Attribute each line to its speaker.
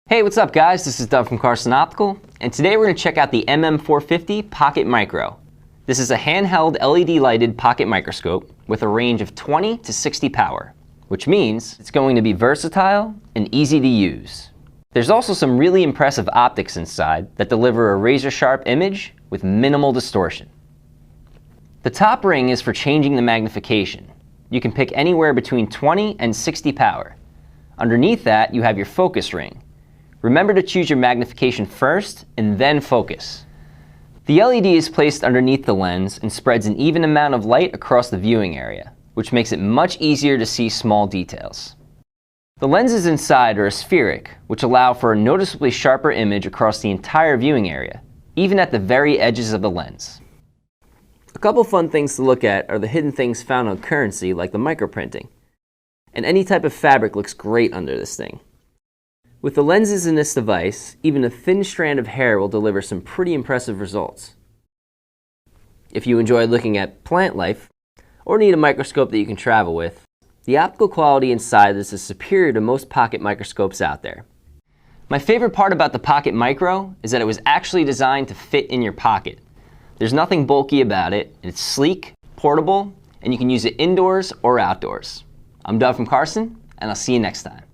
Speaker 1: Hey, what's up guys? This is Doug from Carson Optical, and today we're going to check out the MM450 Pocket Micro. This is a handheld LED lighted pocket microscope with a range of 20 to 60 power, which means it's going to be versatile and easy to use. There's also some really impressive optics inside that deliver a razor sharp image with minimal distortion. The top ring is for changing the magnification. You can pick anywhere between 20 and 60 power. Underneath that, you have your focus ring. Remember to choose your magnification first and then focus. The LED is placed underneath the lens and spreads an even amount of light across the viewing area, which makes it much easier to see small details. The lenses inside are aspheric, which allow for a noticeably sharper image across the entire viewing area, even at the very edges of the lens. A couple fun things to look at are the hidden things found on currency, like the microprinting. And any type of fabric looks great under this thing. With the lenses in this device, even a thin strand of hair will deliver some pretty impressive results. If you enjoy looking at plant life, or need a microscope that you can travel with, the optical quality inside this is superior to most pocket microscopes out there. My favorite part about the Pocket Micro is that it was actually designed to fit in your pocket. There's nothing bulky about it, and it's sleek, portable, and you can use it indoors or outdoors. I'm Doug from Carson, and I'll see you next time.